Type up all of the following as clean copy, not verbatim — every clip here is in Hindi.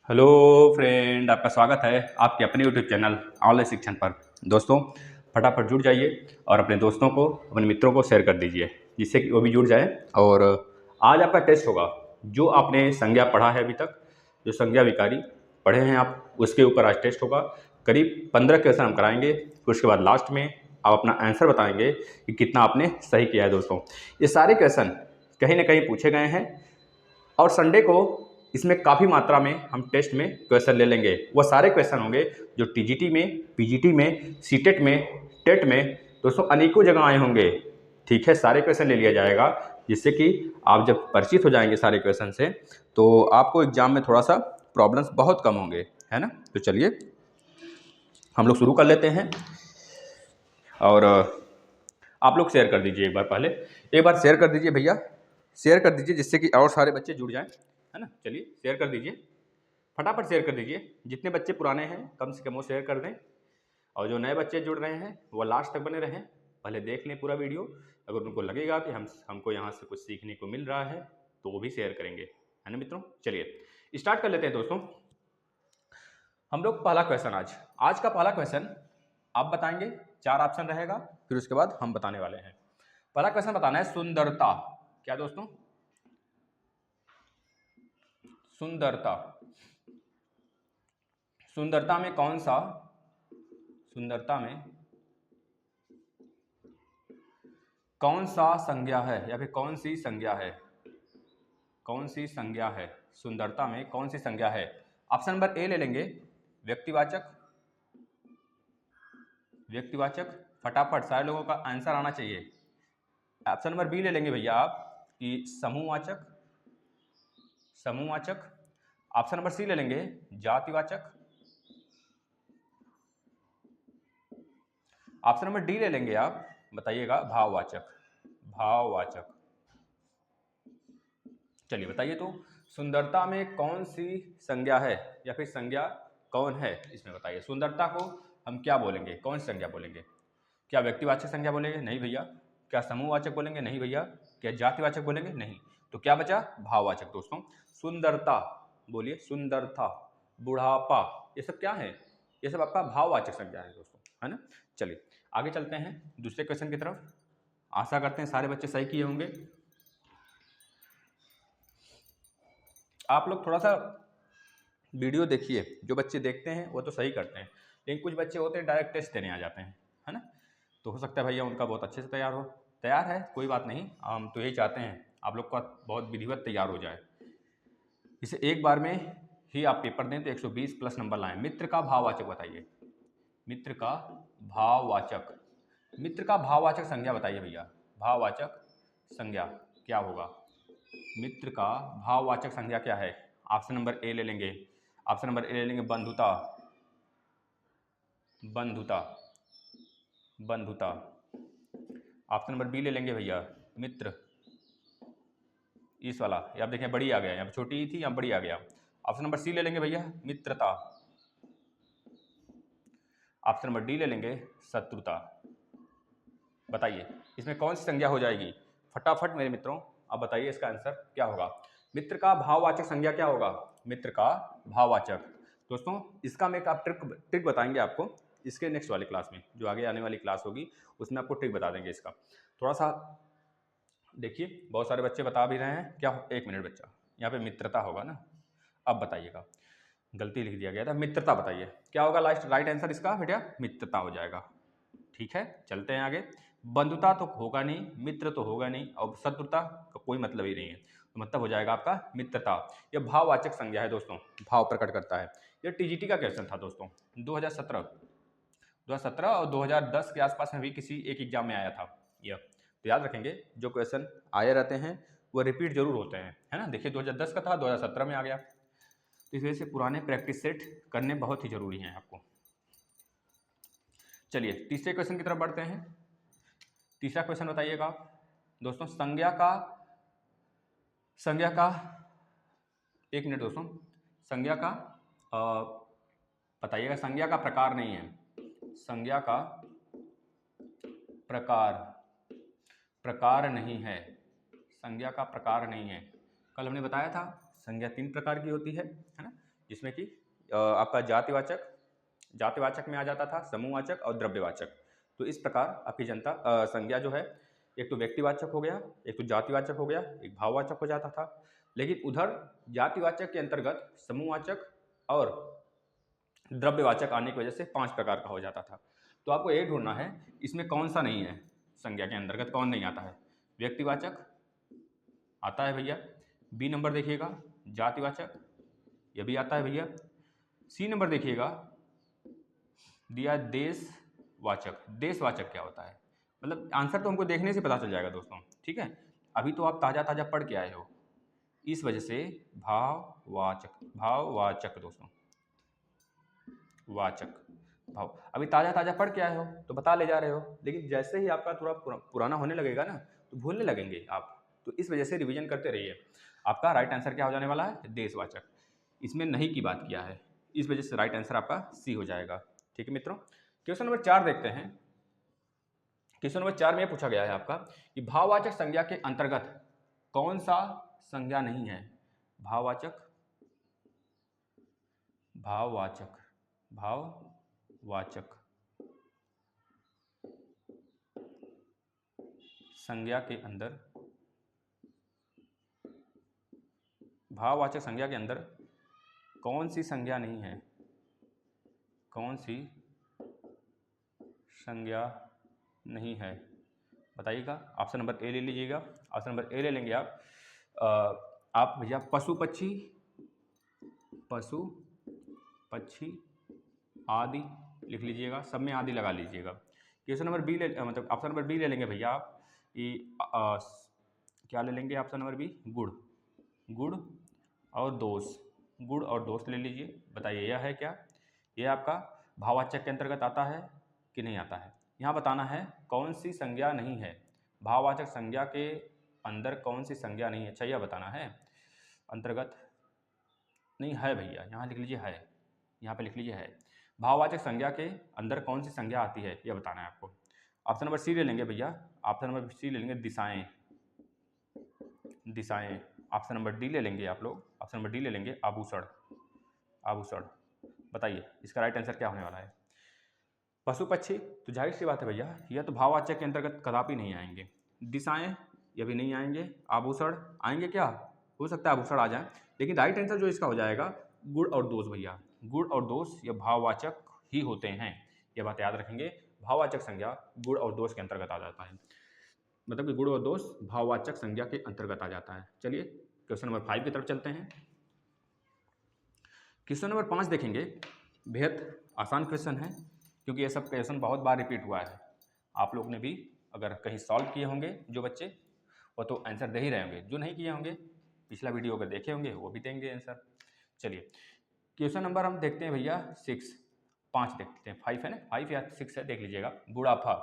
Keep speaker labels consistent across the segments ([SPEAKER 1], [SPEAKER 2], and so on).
[SPEAKER 1] हेलो फ्रेंड, आपका स्वागत है आपके अपने यूट्यूब चैनल ऑनलाइन शिक्षण पर। दोस्तों, फटाफट जुड़ जाइए और अपने दोस्तों को, अपने मित्रों को शेयर कर दीजिए जिससे कि वो भी जुड़ जाए। और आज आपका टेस्ट होगा। जो आपने संज्ञा पढ़ा है अभी तक, जो संज्ञा विकारी पढ़े हैं आप, उसके ऊपर आज टेस्ट होगा। करीब 15 क्वेश्चन हम कराएंगे, फिर उसके बाद लास्ट में आप अपना आंसर बताएंगे कि कितना आपने सही किया है। दोस्तों, ये सारे क्वेश्चन कहीं ना कहीं पूछे गए हैं और संडे को इसमें काफ़ी मात्रा में हम टेस्ट में क्वेश्चन ले लेंगे। वह सारे क्वेश्चन होंगे जो टीजीटी में, पीजीटी में, सीटेट में, टेट में, दोस्तों अनेकों जगह आए होंगे। ठीक है, सारे क्वेश्चन ले लिया जाएगा जिससे कि आप जब परिचित हो जाएंगे सारे क्वेश्चन से तो आपको एग्जाम में थोड़ा सा प्रॉब्लम्स बहुत कम होंगे, है ना। तो चलिए हम लोग शुरू कर लेते हैं। और आप लोग शेयर कर दीजिए एक बार शेयर कर दीजिए भैया, शेयर कर दीजिए जिससे कि और सारे बच्चे जुड़ जाएं, है ना। चलिए शेयर कर दीजिए, फटाफट शेयर कर दीजिए। जितने बच्चे पुराने हैं कम से कम वो शेयर कर दें, और जो नए बच्चे जुड़ रहे हैं वो लास्ट तक बने रहें, पहले देख लें पूरा वीडियो। अगर उनको लगेगा कि हमको यहाँ से कुछ सीखने को मिल रहा है तो वो भी शेयर करेंगे, है ना मित्रों। चलिए स्टार्ट कर लेते हैं दोस्तों। हम लोग पहला क्वेश्चन आज का पहला क्वेश्चन आप बताएंगे, 4 ऑप्शन रहेगा, फिर उसके बाद हम बताने वाले हैं। पहला क्वेश्चन बताना है सुंदरता। क्या दोस्तों? सुंदरता। सुंदरता में कौन सा, सुंदरता में कौन सा संज्ञा है या फिर कौन सी संज्ञा है, कौन सी संज्ञा है, सुंदरता में कौन सी संज्ञा है। ऑप्शन नंबर ए ले लेंगे, व्यक्तिवाचक। व्यक्तिवाचक, फटाफट सारे लोगों का आंसर आना चाहिए। ऑप्शन नंबर बी ले लेंगे भैया आप कि समूहवाचक। समूहवाचक। ऑप्शन नंबर सी ले लेंगे जातिवाचक। ऑप्शन नंबर डी ले लेंगे आप, बताइएगा भाववाचक। भाववाचक। चलिए बताइए तो, सुंदरता में कौन सी संज्ञा है या फिर संज्ञा कौन है, इसमें बताइए। सुंदरता को हम क्या बोलेंगे, कौन सी संज्ञा बोलेंगे? क्या व्यक्तिवाचक संज्ञा बोलेंगे? नहीं भैया। क्या समूहवाचक बोलेंगे? नहीं भैया। क्या जातिवाचक बोलेंगे? नहीं। तो क्या बचा? भाववाचक। दोस्तों सुंदरता, बोलिए सुंदरता, बुढ़ापा, ये सब क्या है? ये सब आपका भाववाचक संज्ञा है दोस्तों, है ना। चलिए आगे चलते हैं दूसरे क्वेश्चन की तरफ। आशा करते हैं सारे बच्चे सही किए होंगे। आप लोग थोड़ा सा वीडियो देखिए, जो बच्चे देखते हैं वो तो सही करते हैं, लेकिन कुछ बच्चे होते हैं डायरेक्ट टेस्ट देने आ जाते हैं, है ना। तो हो सकता है भैया उनका बहुत अच्छे से तैयार हो। तैयार है, कोई बात नहीं, हम तो यही चाहते हैं आप लोग का बहुत विधिवत तैयार हो जाए, इसे एक बार में ही आप पेपर दें तो 120 प्लस नंबर लाएं। मित्र का भाववाचक बताइए, मित्र का भाववाचक, मित्र का भाववाचक संज्ञा बताइए भैया। भाववाचक संज्ञा क्या होगा? मित्र का भाववाचक संज्ञा क्या है? ऑप्शन नंबर ए ले लेंगे, ऑप्शन नंबर ए ले लेंगे बंधुता। बंधुता, बंधुता। ऑप्शन नंबर बी ले लेंगे भैया मित्र, इस वाला, ये आप देखें बड़ी आ गया, यहाँ पे छोटी ही थी यहाँ बड़ी आ गया। ऑप्शन नंबर सी ले लेंगे भैया मित्रता। ऑप्शन नंबर डी ले लेंगे शत्रुता। बताइए इसमें कौन सी संज्ञा हो जाएगी? फटाफट मेरे मित्रों अब बताइए इसका आंसर क्या होगा। मित्र का भाववाचक संज्ञा क्या होगा? मित्र का भाववाचक। दोस्तों इसका मैं एक आप ट्रिक बताएंगे आपको, इसके नेक्स्ट वाली क्लास में, जो आगे आने वाली क्लास होगी उसमें आपको ट्रिक बता देंगे इसका। थोड़ा सा देखिए, बहुत सारे बच्चे बता भी रहे हैं क्या। एक मिनट बच्चा, यहाँ पे मित्रता होगा ना। अब बताइएगा, गलती लिख दिया गया था, मित्रता बताइए क्या होगा। लास्ट राइट आंसर इसका बेटा मित्रता हो जाएगा। ठीक है, चलते हैं आगे। बंधुता तो होगा नहीं, मित्र तो होगा नहीं, और शत्रुता का कोई मतलब ही नहीं है, तो मतलब हो जाएगा आपका मित्रता। यह भाववाचक संज्ञा है दोस्तों, भाव प्रकट करता है। यह टीजीटी का क्वेश्चन था दोस्तों, 2017 और 2010 के आसपास में भी किसी एक एग्जाम में आया था यह। तो याद रखेंगे जो क्वेश्चन आए रहते हैं वो रिपीट जरूर होते हैं, है ना। देखिए 2010 का था, 2017 में आ गया, तो इस वजह से पुराने प्रैक्टिस सेट करने बहुत ही जरूरी हैं आपको। चलिए तीसरे क्वेश्चन की तरफ बढ़ते हैं। तीसरा क्वेश्चन बताइएगा दोस्तों, संज्ञा का, एक मिनट दोस्तों, संज्ञा का बताइएगा। संज्ञा का प्रकार नहीं है, संज्ञा का प्रकार नहीं है, संज्ञा का प्रकार नहीं है। कल हमने बताया था संज्ञा 3 प्रकार की होती है ना। जिसमें कि आपका जातिवाचक में आ जाता था, समूहवाचक और द्रव्यवाचक। तो इस प्रकार आपकी संज्ञा जो है, एक तो व्यक्तिवाचक हो गया, एक तो जातिवाचक हो गया, एक भाववाचक हो जाता था। लेकिन उधर जातिवाचक के अंतर्गत समूहवाचक और द्रव्यवाचक आने की वजह से 5 प्रकार का हो जाता था। तो आपको ये ढूंढना है इसमें कौन सा नहीं है, संज्ञा के अंतर्गत कौन नहीं आता है। व्यक्तिवाचक आता है भैया, बी नंबर देखिएगा जातिवाचक, यह भी आता है भैया। सी नंबर देखिएगा दिया देशवाचक। देशवाचक क्या होता है, मतलब आंसर तो हमको देखने से पता चल जाएगा दोस्तों, ठीक है। अभी तो आप ताज़ा ताज़ा पढ़ के आए हो, इस वजह से भाववाचक दोस्तों, वाचक भाव, अभी ताज़ा ताज़ा पढ़ के आए हो तो बता ले जा रहे हो, लेकिन जैसे ही आपका थोड़ा पुराना होने लगेगा ना तो भूलने लगेंगे आप। तो इस वजह से रिवीजन करते रहिए। आपका राइट आंसर क्या हो जाने वाला है, देशवाचक। इसमें नहीं की बात किया है, इस वजह से राइट आंसर आपका सी हो जाएगा। ठीक है मित्रों, क्वेश्चन नंबर 4 देखते हैं। क्वेश्चन नंबर 4 में यह पूछा गया है आपका कि भाववाचक संज्ञा के अंतर्गत कौन सा संज्ञा नहीं है। भाववाचक संज्ञा के अंदर, भाववाचक संज्ञा के अंदर कौन सी संज्ञा नहीं है, कौन सी संज्ञा नहीं है, बताइएगा। ऑप्शन नंबर ए ले लीजिएगा। ऑप्शन नंबर ए ले लेंगे आप भैया पशु पक्षी आदि लिख लीजिएगा, सब में आदि लगा लीजिएगा। क्वेश्चन नंबर बी मतलब ऑप्शन नंबर बी ले लेंगे भैया आप, क्या ले लेंगे ऑप्शन नंबर बी, गुड़ और दोष ले लीजिए। बताइए यह है क्या, यह आपका भाववाचक के अंतर्गत आता है कि नहीं आता है। यहाँ बताना है कौन सी संज्ञा नहीं है, भाववाचक संज्ञा के अंदर कौन सी संज्ञा नहीं है, अच्छा यह बताना है। अंतर्गत नहीं है भैया, यहाँ लिख लीजिए है, यहाँ पे लिख लीजिए है। भाववाचक संज्ञा के अंदर कौन सी संज्ञा आती है यह बताना है आपको। ऑप्शन नंबर सी ले लेंगे भैया, ऑप्शन नंबर सी ले लेंगे दिशाएं। ऑप्शन नंबर डी ले लेंगे आप लोग, ऑप्शन नंबर डी ले लेंगे आभूषण। बताइए इसका राइट आंसर क्या होने वाला है। पशु पक्षी तो जाहिर सी बात है भैया, यह तो भाववाचक के अंतर्गत कदापि नहीं आएंगे। दिशाएं यह भी नहीं आएंगे। आभूषण आएंगे क्या, हो सकता है आभूषण आ जाए, लेकिन राइट आंसर जो इसका हो जाएगा गुड़ और दोष भैया। गुड़ और दोष यह भाववाचक ही होते हैं, यह बात याद रखेंगे। भाववाचक संज्ञा गुड़ और दोष के अंतर्गत आ जाता है, मतलब कि गुण और दोष भाववाचक संज्ञा के अंतर्गत आ जाता है। चलिए क्वेश्चन नंबर 5 की तरफ चलते हैं। क्वेश्चन नंबर 5 देखेंगे, बेहद आसान क्वेश्चन है, क्योंकि ये सब क्वेश्चन बहुत बार रिपीट हुआ है। आप लोग ने भी अगर कहीं सॉल्व किए होंगे जो बच्चे, वो तो आंसर दे ही रहे होंगे, जो नहीं किए होंगे पिछला वीडियो अगर देखे होंगे वो भी देंगे आंसर। चलिए क्वेश्चन नंबर हम देखते हैं भैया 5 देखते हैं, 5 है ना, 5 या 6 है, देख लीजिएगा। बुढ़ापा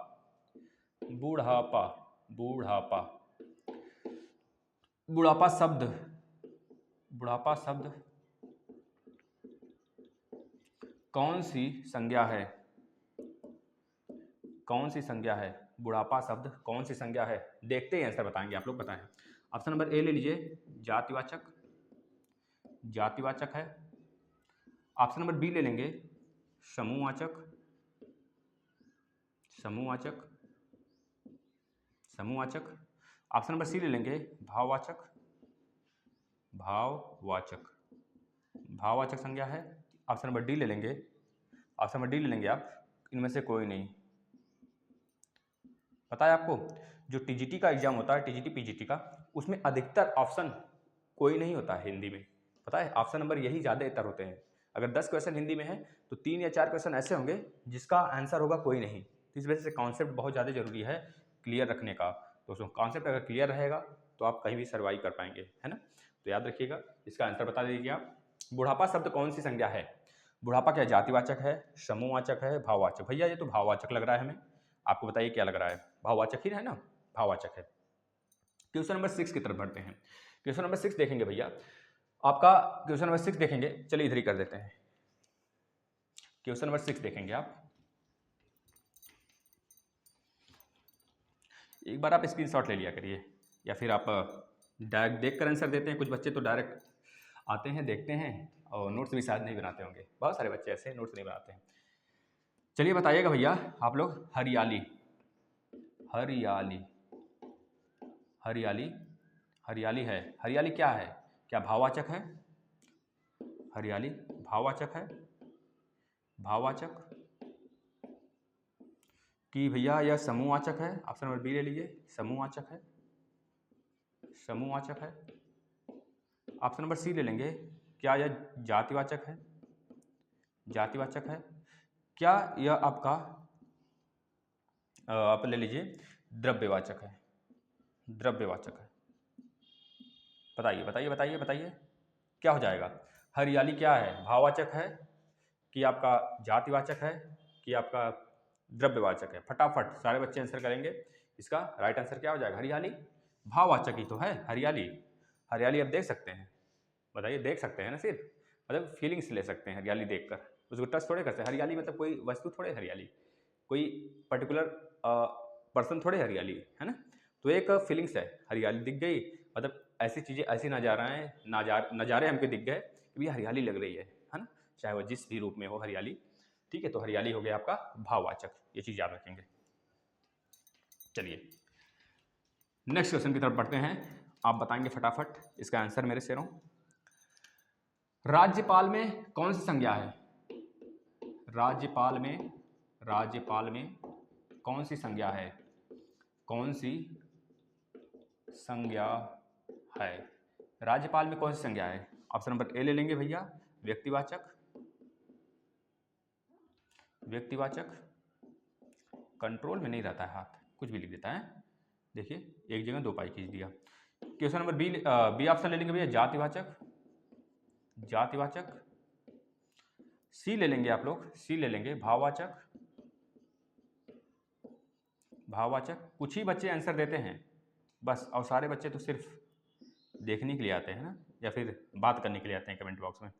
[SPEAKER 1] शब्द कौन सी संज्ञा है, बुढ़ापा शब्द कौन सी संज्ञा है, देखते ही आंसर बताएंगे आप लोग, बताएं। ऑप्शन नंबर ए ले लीजिए जातिवाचक है। ऑप्शन नंबर बी ले लेंगे समूहवाचक। ऑप्शन नंबर सी ले लेंगे भाववाचक संज्ञा है। ऑप्शन नंबर डी ले लेंगे आप, इनमें से कोई नहीं। पता है आपको जो टीजीटी का एग्जाम होता है, टीजीटी पीजीटी का, उसमें अधिकतर ऑप्शन कोई नहीं होता है हिंदी में, पता है, ऑप्शन नंबर यही ज़्यादातर होते हैं। अगर 10 क्वेश्चन हिंदी में है तो 3 या 4 क्वेश्चन ऐसे होंगे जिसका आंसर होगा कोई नहीं। तो इस वजह से कॉन्सेप्ट बहुत ज़्यादा जरूरी है क्लियर रखने का। दोस्तों कॉन्सेप्ट अगर क्लियर रहेगा तो आप कहीं भी सर्वाइव कर पाएंगे, है ना। तो याद रखिएगा, इसका आंसर बता दीजिए आप। बुढ़ापा शब्द कौन सी संज्ञा है, बुढ़ापा क्या जातिवाचक है, समूहवाचक है, भाववाचक। भैया ये तो भाववाचक लग रहा है हमें, आपको बताइए क्या लग रहा है, भाववाचक ही है ना, भाववाचक है। क्वेश्चन नंबर 6 की तरफ बढ़ते हैं। क्वेश्चन नंबर 6 देखेंगे भैया, आपका क्वेश्चन नंबर 6 देखेंगे, चलिए इधर ही कर देते हैं। क्वेश्चन नंबर 6 देखेंगे आप, एक बार आप स्क्रीनशॉट ले लिया करिए, या फिर आप डायरेक्ट देख कर आंसर देते हैं। कुछ बच्चे तो डायरेक्ट आते हैं, देखते हैं और नोट्स भी शायद नहीं बनाते होंगे, बहुत सारे बच्चे ऐसे नोट्स नहीं बनाते हैं। चलिए बताइएगा भैया आप लोग, हरियाली, हरियाली, हरियाली, हरियाली है, हरियाली क्या है? क्या भाववाचक है? हरियाली भाववाचक है? भाववाचक कि भैया यह समूहवाचक है? ऑप्शन नंबर बी ले लीजिए, समूहवाचक है, समूहवाचक है। ऑप्शन नंबर सी ले लेंगे, क्या यह जातिवाचक है? जातिवाचक है। क्या यह आपका आप ले लीजिए द्रव्यवाचक है? द्रव्यवाचक है। बताइए बताइए बताइए बताइए क्या हो जाएगा? हरियाली क्या है? भाववाचक है कि आपका जातिवाचक है कि आपका द्रव्यवाचक है? फटाफट सारे बच्चे आंसर करेंगे। इसका राइट आंसर क्या हो जाएगा? हरियाली भाववाचक ही तो है हरियाली। हरियाली आप देख सकते हैं, बताइए, देख सकते हैं ना, सिर्फ मतलब फीलिंग्स ले सकते हैं हरियाली देखकर, उसको टच थोड़े कर सकते। हरियाली मतलब कोई वस्तु थोड़े, हरियाली कोई पर्टिकुलर पर्सन थोड़े, हरियाली है ना। तो एक फीलिंग्स है, हरियाली दिख गई मतलब ऐसी चीज़ें, ऐसी नज़ाराएँ, नज़ारे हमको दिख गए कि भैया हरियाली लग रही है ना, चाहे वो जिस भी रूप में हो हरियाली। ठीक है, तो हरियाली हो गया आपका भाववाचक, ये चीज़ याद रखेंगे। चलिए नेक्स्ट क्वेश्चन की तरफ बढ़ते हैं, आप बताएंगे फटाफट इसका आंसर मेरे शेरों। राज्यपाल में कौन सी संज्ञा है? राज्यपाल में, राज्यपाल में कौन सी संज्ञा है? कौन सी संज्ञा है? राज्यपाल में कौन सी संज्ञा है? ऑप्शन नंबर ए ले लेंगे भैया, व्यक्तिवाचक, व्यक्तिवाचक, कंट्रोल में नहीं रहता है हाथ, कुछ भी लिख देता है, देखिए एक जगह दो पाई खींच दिया। क्वेश्चन नंबर बी ऑप्शन ले लेंगे भैया, जातिवाचक, जातिवाचक। सी ले लेंगे आप लोग, सी ले लेंगे भाववाचक, भाववाचक। कुछ ही बच्चे आंसर देते हैं बस, और सारे बच्चे तो सिर्फ देखने के लिए आते हैं ना, या फिर बात करने के लिए आते हैं कमेंट बॉक्स में।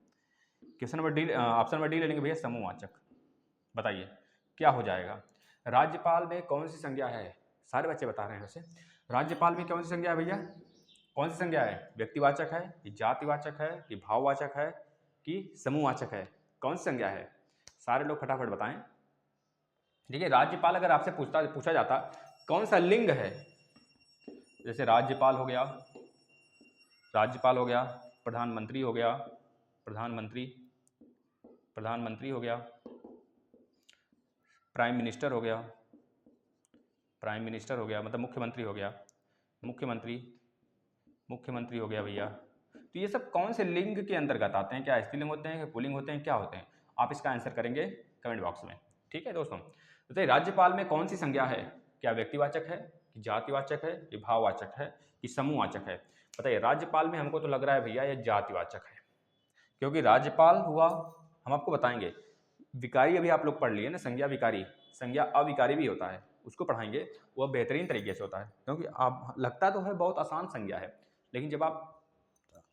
[SPEAKER 1] Question number D, option number D ले लेंगे भैया, समूहवाचक। बताइए क्या हो जाएगा? राज्यपाल में कौन सी संज्ञा है? सारे बच्चे बता रहे हैं वैसे। राज्यपाल में कौन सी संज्ञा है भैया? कौन सी संज्ञा है? व्यक्तिवाचक है कि जातिवाचक है कि भाववाचक है कि समूहवाचक है? कौन सी संज्ञा है? सारे लोग फटाफट बताएं। देखिए राज्यपाल अगर आपसे पूछा जाता कौन सा लिंग है, जैसे राज्यपाल हो गया, राज्यपाल हो गया, प्रधानमंत्री हो गया, प्रधानमंत्री, प्रधानमंत्री हो गया, प्राइम मिनिस्टर हो गया, प्राइम मिनिस्टर हो गया, मतलब मुख्यमंत्री हो गया, मुख्यमंत्री, मुख्यमंत्री हो गया भैया। तो ये सब कौन से लिंग के अंतर्गत आते हैं? क्या स्त्रीलिंग होते हैं, पुल्लिंग होते हैं, क्या होते हैं? आप इसका आंसर करेंगे कमेंट बॉक्स में। ठीक है दोस्तों, तो राज्यपाल में कौन सी संज्ञा है? क्या व्यक्तिवाचक है कि जातिवाचक है कि भाववाचक है कि समूहवाचक है? बताइए। राज्यपाल में हमको तो लग रहा है भैया ये जातिवाचक है, क्योंकि राज्यपाल हुआ, हम आपको बताएंगे, विकारी अभी आप लोग पढ़ लिए ना, संज्ञा विकारी, संज्ञा अविकारी भी होता है, उसको पढ़ाएंगे, वह बेहतरीन तरीके से होता है। क्योंकि आप लगता तो है बहुत आसान संज्ञा है, लेकिन जब आप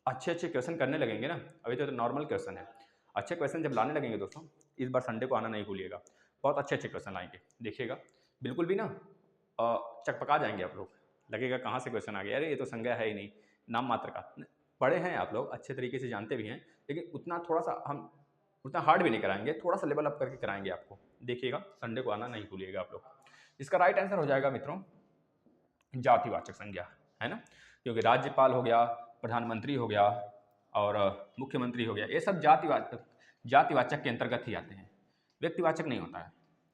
[SPEAKER 1] अच्छे अच्छे क्वेश्चन करने लगेंगे ना, अभी तो नॉर्मल क्वेश्चन है, अच्छे क्वेश्चन जब लाने लगेंगे दोस्तों, इस बार संडे को आना नहीं भूलिएगा, बहुत अच्छे अच्छे क्वेश्चन लाएंगे, देखिएगा बिल्कुल भी ना चकपका जाएंगे आप लोग, लगेगा कहाँ से क्वेश्चन आ गया, अरे ये तो संज्ञा है ही नहीं, नाम मात्र का। पढ़े हैं आप लोग, अच्छे तरीके से जानते भी हैं, लेकिन उतना थोड़ा सा हम उतना हार्ड भी नहीं कराएंगे, थोड़ा सा लेवल अप करके कराएंगे आपको, देखिएगा संडे को आना नहीं भूलिएगा आप लोग। इसका राइट आंसर हो जाएगा मित्रों जातिवाचक संज्ञा, है ना, क्योंकि राज्यपाल हो गया, प्रधानमंत्री हो गया और मुख्यमंत्री हो गया, ये सब जातिवाचक के अंतर्गत ही आते हैं, व्यक्तिवाचक नहीं होता है।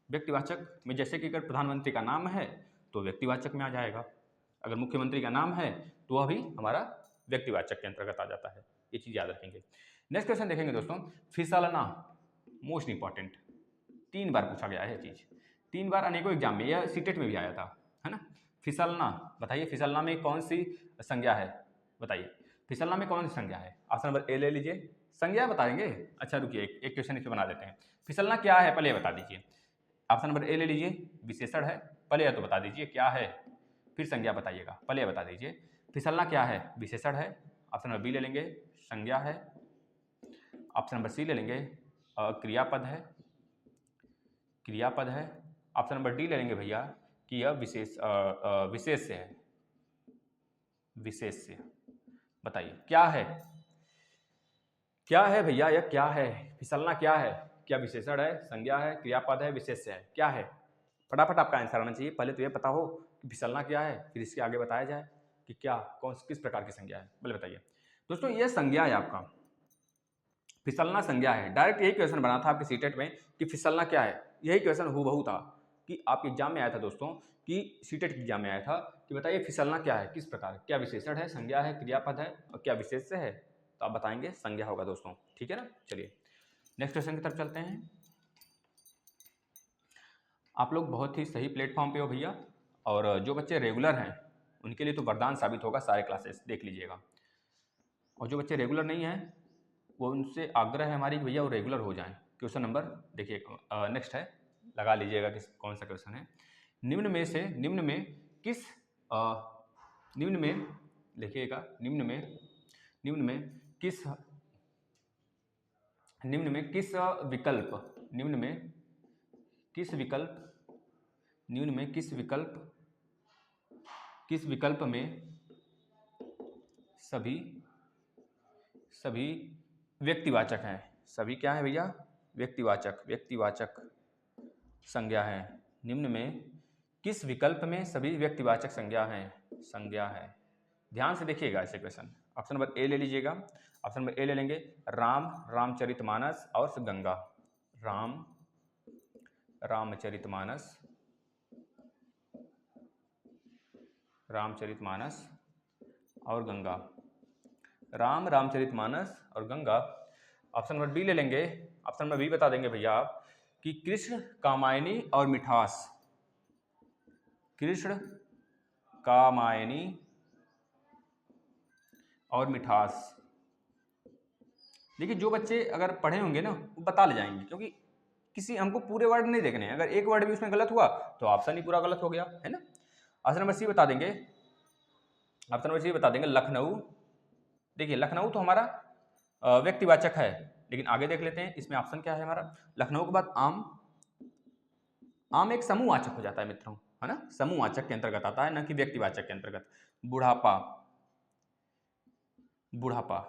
[SPEAKER 1] व्यक्तिवाचक में जैसे कि अगर प्रधानमंत्री का नाम है तो व्यक्तिवाचक में आ जाएगा, अगर मुख्यमंत्री का नाम है तो वह भी हमारा व्यक्तिवाचक के अंतर्गत आ जाता है, ये चीज़ याद रखेंगे। नेक्स्ट क्वेश्चन देखेंगे दोस्तों, फिसलना, मोस्ट इंपॉर्टेंट, 3 बार पूछा गया है ये चीज़, 3 बार अनेकों एग्जाम में, यह सीटेट में भी आया था, है ना। फिसलना, बताइए फिसलना में कौन सी संज्ञा है? बताइए फिसलना में कौन सी संज्ञा है? ऑप्शन नंबर ए ले लीजिए, संज्ञा बताएंगे। अच्छा रुकिए, एक क्वेश्चन इस पर बना देते हैं, फिसलना क्या है पहले बता दीजिए। ऑप्शन नंबर ए ले लीजिए, विशेषण है, पहले या तो बता दीजिए क्या है, फिर संज्ञा बताइएगा, पहले बता दीजिए फिसलना क्या है, विशेषण है। ऑप्शन नंबर बी ले लेंगे, संज्ञा है। ऑप्शन नंबर सी ले लेंगे, क्रियापद है, क्रियापद है। ऑप्शन नंबर डी ले लेंगे भैया कि यह विशेष से है, विशेष से। बताइए क्या है, क्या है भैया, यह क्या है? फिसलना क्या है? क्या विशेषण है, संज्ञा है, क्रियापद है, विशेष्य है, क्या है? फटाफट आपका आंसर आना चाहिए। पहले तो ये पता हो कि फिसलना क्या है, फिर इसके आगे बताया जाए कि क्या कौन किस प्रकार की संज्ञा है। पहले बताइए दोस्तों, यह संज्ञा है आपका, फिसलना संज्ञा है। डायरेक्ट यही क्वेश्चन बना था आपके सीटेट में कि फिसलना क्या है। यही क्वेश्चन हूबहू था कि आपके एग्जाम में आया था दोस्तों, कि सीटेट के एग्जाम में आया था कि बताइए फिसलना क्या है, किस प्रकार, क्या विशेषण है, संज्ञा है, क्रियापद है और क्या विशेष्य है। तो आप बताएंगे संज्ञा होगा दोस्तों, ठीक है ना। चलिए नेक्स्ट क्वेश्चन की तरफ चलते हैं। आप लोग बहुत ही सही प्लेटफॉर्म पे हो भैया, और जो बच्चे रेगुलर हैं उनके लिए तो वरदान साबित होगा सारे क्लासेस, देख लीजिएगा। और जो बच्चे रेगुलर नहीं हैं वो उनसे आग्रह है हमारी कि भैया वो रेगुलर हो जाएं। क्वेश्चन नंबर देखिए, नेक्स्ट है, लगा लीजिएगा किस कौन सा क्वेश्चन है। निम्न में से निम्न में किस निम्न में लिखिएगा, निम्न में किस निम्न में किस विकल्प निम्न में किस विकल्प निम्न में किस विकल्प में सभी व्यक्तिवाचक हैं। सभी क्या है भैया? व्यक्तिवाचक संज्ञा है। निम्न में किस विकल्प में सभी व्यक्तिवाचक संज्ञा है। ध्यान से देखिएगा ऐसे क्वेश्चन। ऑप्शन नंबर ए ले लीजिएगा। ऑप्शन नंबर ए ले लेंगे, रामचरितमानस और गंगा। रामचरितमानस और गंगा। रामचरितमानस और गंगा। ऑप्शन नंबर बी ले लेंगे। ऑप्शन नंबर बी बता देंगे भैया आप कि कृष्ण कामायनी और मिठास। कृष्ण कामायनी और मिठास। देखिए जो बच्चे अगर पढ़े होंगे ना वो बता ले जाएंगे, क्योंकि किसी हमको पूरे वर्ड नहीं देखने हैं। अगर एक वर्ड भी उसमें गलत हुआ तो ऑप्शन ही पूरा गलत हो गया, है ना। ऑप्शन नंबर सी बता देंगे। ऑप्शन नंबर सी बता देंगे लखनऊ। देखिए लखनऊ तो हमारा व्यक्तिवाचक है, लेकिन आगे देख लेते हैं इसमें ऑप्शन क्या है हमारा। लखनऊ के बाद आम एक समूहवाचक हो जाता है मित्रों, है ना। समूहवाचक के अंतर्गत आता है, न कि व्यक्तिवाचक के अंतर्गत। बुढ़ापा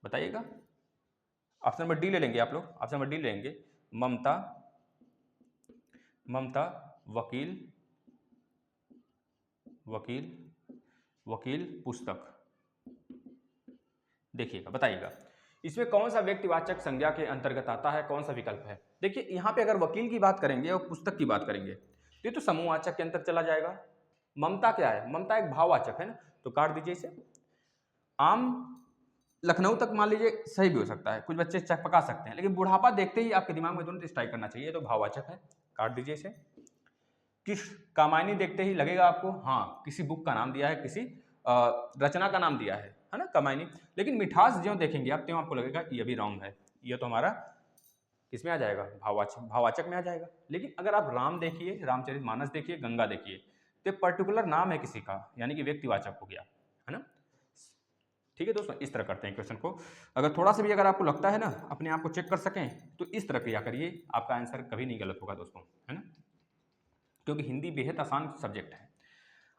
[SPEAKER 1] बताइएगा। ऑप्शन नंबर डी ले लेंगे आप लोग। ऑप्शन नंबर डी ले लेंगे, ममता वकील पुस्तक। देखिएगा, बताइएगा इसमें कौन सा व्यक्तिवाचक संज्ञा के अंतर्गत आता है, कौन सा विकल्प है। देखिए यहाँ पे अगर वकील की बात करेंगे और पुस्तक की बात करेंगे तो ये तो समूहवाचक के अंतर चला जाएगा। ममता क्या है? ममता एक भाववाचक है ना, तो काट दीजिए इसे। आम लखनऊ तक मान लीजिए सही भी हो सकता है, कुछ बच्चे चकपका सकते हैं, लेकिन बुढ़ापा देखते ही आपके दिमाग में तुरंत स्ट्राइक करना चाहिए, तो भाववाचक है, काट दीजिए इसे। किस कामायनी देखते ही लगेगा आपको हाँ किसी बुक का नाम दिया है, किसी रचना का नाम दिया है ना, कामायनी। लेकिन मिठास जो देखेंगे आप त्यों आपको लगेगा ये भी रॉन्ग है, ये तो हमारा किसमें आ जाएगा? भाववाचक में आ जाएगा। लेकिन अगर आप राम देखिए, रामचरितमानस देखिए, गंगा देखिए, तो पर्टिकुलर नाम है किसी का, यानी कि व्यक्तिवाचक हो गया, है ना। ठीक है दोस्तों, इस तरह करते हैं क्वेश्चन को। अगर थोड़ा सा भी अगर आपको लगता है ना अपने आप को चेक कर सकें तो इस तरह किया करिए, आपका आंसर कभी नहीं गलत होगा दोस्तों, है ना। क्योंकि हिंदी बेहद आसान सब्जेक्ट है,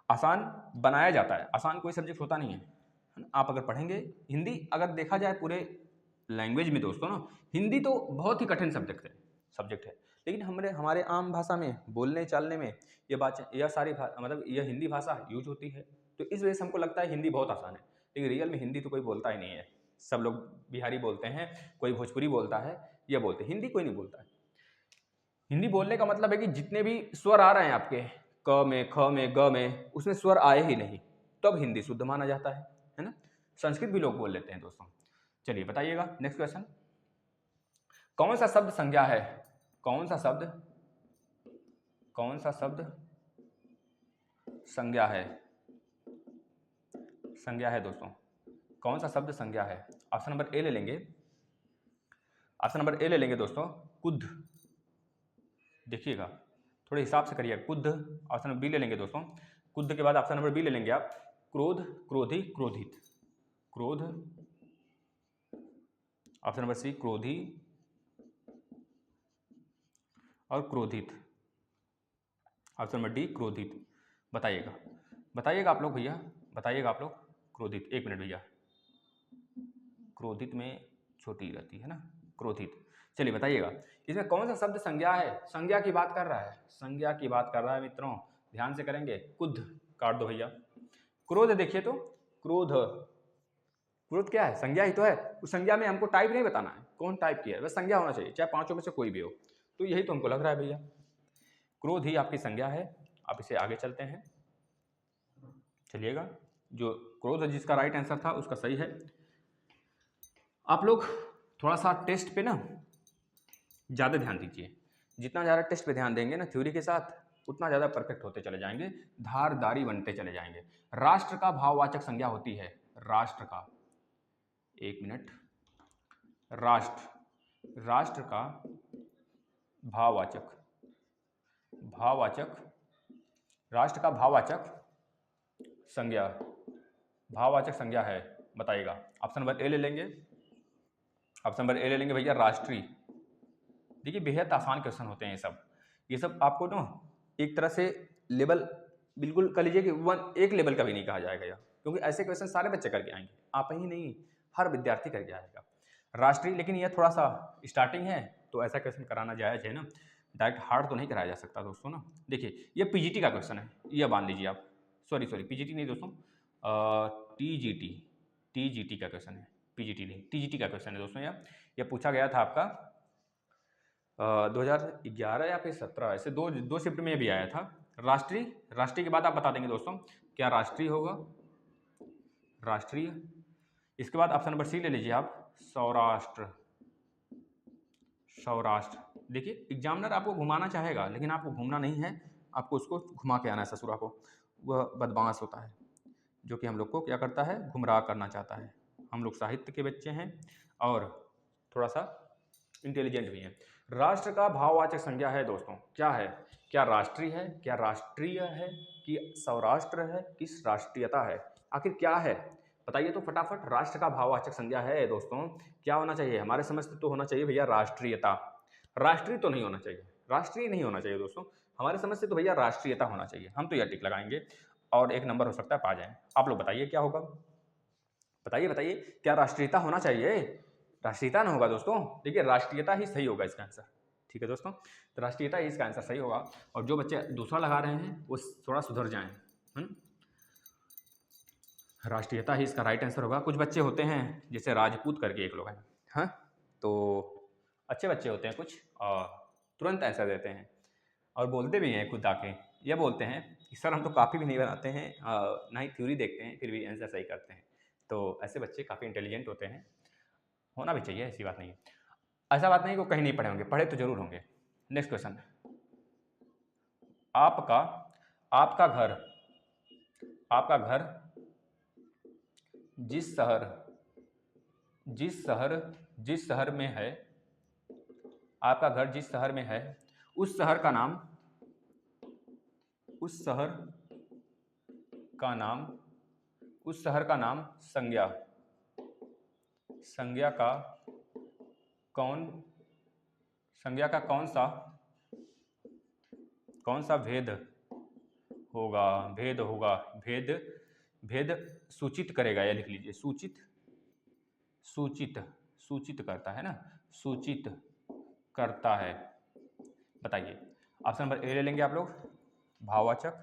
[SPEAKER 1] आसान बनाया जाता है, आसान कोई सब्जेक्ट होता नहीं है ना। आप अगर पढ़ेंगे हिंदी, अगर देखा जाए पूरे लैंग्वेज में दोस्तों ना, हिंदी तो बहुत ही कठिन सब्जेक्ट है। लेकिन हमारे आम भाषा में बोलने चालने में यह सारी मतलब यह हिंदी भाषा यूज होती है, तो इस वजह से हमको लगता है हिंदी बहुत आसान है। लेकिन रियल में हिंदी तो कोई बोलता ही नहीं है। सब लोग बिहारी बोलते हैं, कोई भोजपुरी बोलता है, यह बोलते हैं, हिंदी कोई नहीं बोलता है। हिंदी बोलने का मतलब है कि जितने भी स्वर आ रहे हैं आपके क में, ख में, ग में, उसमें स्वर आए ही नहीं, तब हिंदी शुद्ध माना जाता है ना। संस्कृत भी लोग बोल लेते हैं दोस्तों। चलिए बताइएगा नेक्स्ट क्वेश्चन। कौन सा शब्द संज्ञा है? कौन सा शब्द संज्ञा है दोस्तों। कौन सा शब्द संज्ञा है? ऑप्शन नंबर ए ले लेंगे। ऑप्शन नंबर ए ले लेंगे दोस्तों, कुद्ध। देखिएगा थोड़े हिसाब से करिएगा, कुद्ध। ऑप्शन नंबर बी ले लेंगे दोस्तों, कुद्ध के बाद ऑप्शन नंबर बी ले लेंगे आप, क्रोध, क्रोधी, क्रोधित। क्रोध। ऑप्शन नंबर सी क्रोधी और क्रोधित। ऑप्शन नंबर डी क्रोधित। बताइएगा आप लोग भैया, बताइएगा आप लोग। क्रोधित, एक मिनट भैया, क्रोधित में छोटी रहती है ना, क्रोधित। चलिए बताइएगा इसमें कौन सा शब्द संज्ञा है, संज्ञा की बात कर रहा है, संज्ञा की बात कर रहा है मित्रों, ध्यान से करेंगे। कुद्ध काट दो भैया। क्रोध देखिए तो क्रोध, क्रोध क्या है, संज्ञा ही तो है। उस संज्ञा में हमको टाइप नहीं बताना है कौन टाइप की है, बस संज्ञा होना चाहिए, चाहे पांचों में से कोई भी हो। तो यही तो हमको लग रहा है भैया, क्रोध ही आपकी संज्ञा है। आप इसे आगे चलते हैं, चलिएगा। जो क्रोध जिसका राइट आंसर था उसका सही है। आप लोग थोड़ा सा टेस्ट पे ना ज़्यादा ध्यान दीजिए, जितना ज़्यादा टेस्ट पे ध्यान देंगे ना थ्योरी के साथ, उतना ज़्यादा परफेक्ट होते चले जाएंगे, धारदारी बनते चले जाएंगे। राष्ट्र का भाववाचक संज्ञा होती है, राष्ट्र का, एक मिनट, राष्ट्र, राष्ट्र का भाववाचक, भाववाचक, राष्ट्र का भाववाचक संज्ञा, भाववाचक संज्ञा है, बताइएगा। ऑप्शन नंबर ए ले लेंगे, ऑप्शन नंबर ए ले लेंगे भैया, राष्ट्रीय। देखिए बेहद आसान क्वेश्चन होते हैं ये सब आपको ना एक तरह से लेवल बिल्कुल कर लीजिए कि एक लेवल का भी नहीं कहा जाएगा यार, क्योंकि ऐसे क्वेश्चन सारे बच्चे करके आएंगे, आप ही नहीं, हर विद्यार्थी करके आएगा राष्ट्रीय। लेकिन यह थोड़ा सा स्टार्टिंग है तो ऐसा क्वेश्चन कराना जायज़ है ना, डायरेक्ट हार्ड तो नहीं कराया जा सकता दोस्तों ना। देखिए ये पीजीटी का क्वेश्चन है, यह मान लीजिए आप, सॉरी पीजीटी नहीं दोस्तों, टीजीटी का क्वेश्चन है, पीजीटी नहीं, टीजीटी का क्वेश्चन है दोस्तों। यह पूछा गया था आपका 2011 या फिर 17, ऐसे दो शिफ्ट में भी आया था। राष्ट्रीय के बाद आप बता देंगे दोस्तों क्या राष्ट्रीय होगा, राष्ट्रीय। इसके बाद ऑप्शन नंबर सी ले लीजिए आप, सौराष्ट्र, सौराष्ट्र। देखिए एग्जामिनर आपको घुमाना चाहेगा लेकिन आपको घूमना नहीं है, आपको उसको घुमा के आना है ससुरा को। वह बदमाश होता है जो कि हम लोग को क्या करता है, गुमराह करना चाहता है। हम लोग साहित्य के बच्चे हैं और थोड़ा सा इंटेलिजेंट भी हैं। राष्ट्र का भाववाचक संज्ञा है दोस्तों, क्या है, क्या राष्ट्रीय है, क्या राष्ट्रीय है, कि सौराष्ट्र है, किस राष्ट्रीयता है, आखिर क्या है बताइए तो फटाफट। राष्ट्र का भाववाचक संज्ञा है दोस्तों, क्या होना चाहिए, हमारे समझ से तो होना चाहिए भैया राष्ट्रीयता, राष्ट्रीय तो नहीं होना चाहिए, राष्ट्रीय नहीं होना चाहिए दोस्तों, हमारे समझ से तो भैया राष्ट्रीयता होना चाहिए। हम तो यह टिक लगाएंगे और एक नंबर हो सकता है पा जाएं। आप लोग बताइए क्या होगा, बताइए क्या राष्ट्रीयता होना चाहिए, राष्ट्रीयता ना होगा दोस्तों। देखिए राष्ट्रीयता ही सही होगा इसका आंसर, ठीक है दोस्तों, तो राष्ट्रीयता ही इसका आंसर सही होगा। और जो बच्चे दूसरा लगा रहे हैं वो थोड़ा सुधर जाएं, राष्ट्रीयता ही इसका राइट आंसर होगा। कुछ बच्चे होते हैं जैसे राजपूत करके एक लोग हैं, हाँ, तो अच्छे बच्चे होते हैं कुछ, और तुरंत आंसर देते हैं और बोलते भी हैं खुद आके, ये बोलते हैं कि सर हम तो काफ़ी भी नहीं बनाते हैं, ना ही थ्योरी देखते हैं, फिर भी आंसर सही करते हैं। तो ऐसे बच्चे काफ़ी इंटेलिजेंट होते हैं, होना भी चाहिए, ऐसी बात नहीं है, ऐसा बात नहीं कि वो कहीं नहीं पढ़े होंगे, पढ़े तो जरूर होंगे। नेक्स्ट क्वेश्चन, आपका घर जिस शहर में है, आपका घर जिस शहर में है उस शहर का नाम संज्ञा का कौन सा भेद होगा, भेद सूचित करेगा, या लिख लीजिए सूचित करता है ना, सूचित करता है, बताइए। ऑप्शन नंबर ए ले लेंगे आप लोग, भाववाचक।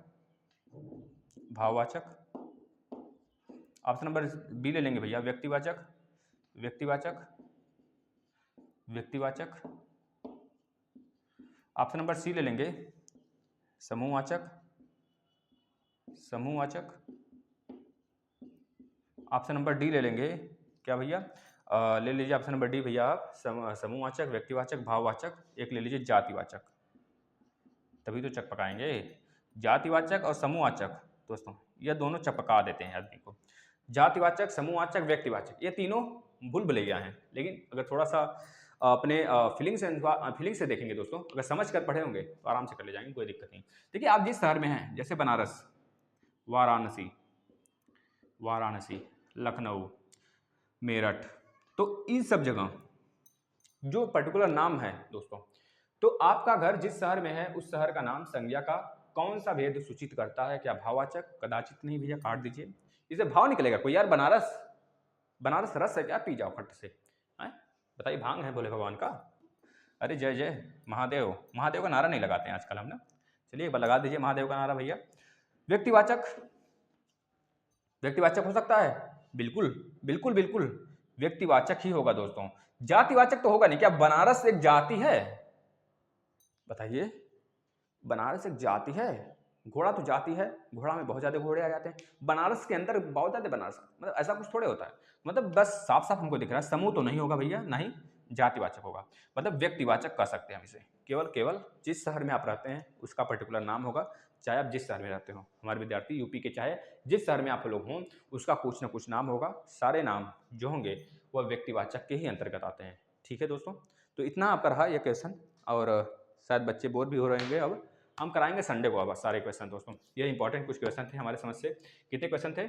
[SPEAKER 1] ऑप्शन नंबर बी ले लेंगे भैया, व्यक्तिवाचक। ऑप्शन नंबर सी ले लेंगे, समूहवाचक। ऑप्शन नंबर डी ले लेंगे, क्या भैया, ले लीजिए ऑप्शन नंबर डी भैया आप, समूहवाचक, व्यक्तिवाचक, भाववाचक, एक ले लीजिए जातिवाचक, तभी तो चकपकाएंगे। जातिवाचक और समूहवाचक दोस्तों ये दोनों चपका देते हैं आदमी को, जातिवाचक, समूहवाचक, व्यक्तिवाचक, ये तीनों भूल भुलैया हैं, लेकिन अगर थोड़ा सा अपने फीलिंग से देखेंगे दोस्तों, अगर समझ कर पढ़े होंगे तो आराम से कर ले जाएंगे, कोई दिक्कत नहीं। देखिए आप जिस शहर में हैं, जैसे बनारस, वाराणसी, लखनऊ, मेरठ, तो इन सब जगह जो पर्टिकुलर नाम है दोस्तों, तो आपका घर जिस शहर में है उस शहर का नाम संज्ञा का कौन सा भेद सूचित करता है, क्या भाववाचक, कदाचित नहीं भैया, काट दीजिए, इसे भाव निकलेगा कोई यार, बनारस रस है क्या, पी जाओ फट से, बताइए, भांग है भोले भगवान का? अरे जय जय महादेव। महादेव का नारा नहीं लगाते हैं आजकल हम ना। चलिए एक बार लगा दीजिए महादेव का नारा भैया। व्यक्तिवाचक, व्यक्तिवाचक हो सकता है? बिल्कुल बिल्कुल बिल्कुल, व्यक्तिवाचक ही होगा दोस्तों। जातिवाचक तो होगा नहीं। क्या बनारस एक जाति है? बताइए, बनारस एक जाति है? घोड़ा तो जाति है, घोड़ा में बहुत ज्यादा घोड़े आ जाते हैं। बनारस के अंदर बहुत ज्यादा बनारस, मतलब ऐसा कुछ थोड़े होता है। मतलब बस साफ साफ हमको दिख रहा है, समूह तो नहीं होगा भैया, ना ही जातिवाचक होगा। मतलब व्यक्तिवाचक कह सकते हैं हम इसे। केवल केवल जिस शहर में आप रहते हैं उसका पर्टिकुलर नाम होगा, चाहे आप जिस शहर में रहते हो। हमारे विद्यार्थी यूपी के चाहे जिस शहर में आप लोग हों, उसका कुछ ना कुछ नाम होगा। सारे नाम जो होंगे वह व्यक्तिवाचक के ही अंतर्गत आते हैं। ठीक है दोस्तों, तो इतना आपका रहा ये क्वेश्चन। और शायद बच्चे बोर भी हो रहे होंगे। अब हम कराएंगे संडे को अब सारे क्वेश्चन दोस्तों। ये इंपॉर्टेंट कुछ क्वेश्चन थे हमारे समझ से। कितने क्वेश्चन थे?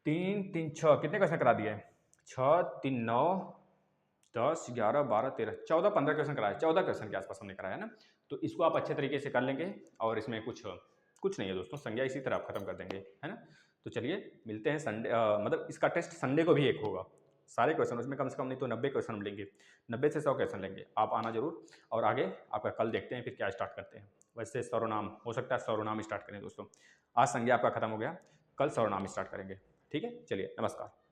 [SPEAKER 1] 3 3 6, कितने क्वेश्चन करा दिए? 6 3 9 10 11 12 13 14 15 क्वेश्चन कराए। 14 क्वेश्चन के आसपास हमने कराया ना। तो इसको आप अच्छे तरीके से कर लेंगे। और इसमें कुछ नहीं है दोस्तों, संज्ञा इसी तरह आप खत्म कर देंगे, है ना। तो चलिए मिलते हैं संडे। मतलब इसका टेस्ट संडे को भी एक होगा। सारे क्वेश्चन उसमें कम से कम नहीं तो 90 क्वेश्चन हम लेंगे। 90 से 100 क्वेश्चन लेंगे। आप आना जरूर। और आगे आपका कल देखते हैं फिर क्या स्टार्ट करते हैं। वैसे सर्वनाम हो सकता है, सर्वनाम स्टार्ट करें दोस्तों। आज संज्ञा आपका खत्म हो गया, कल सर्वनाम स्टार्ट करेंगे। ठीक है, चलिए नमस्कार।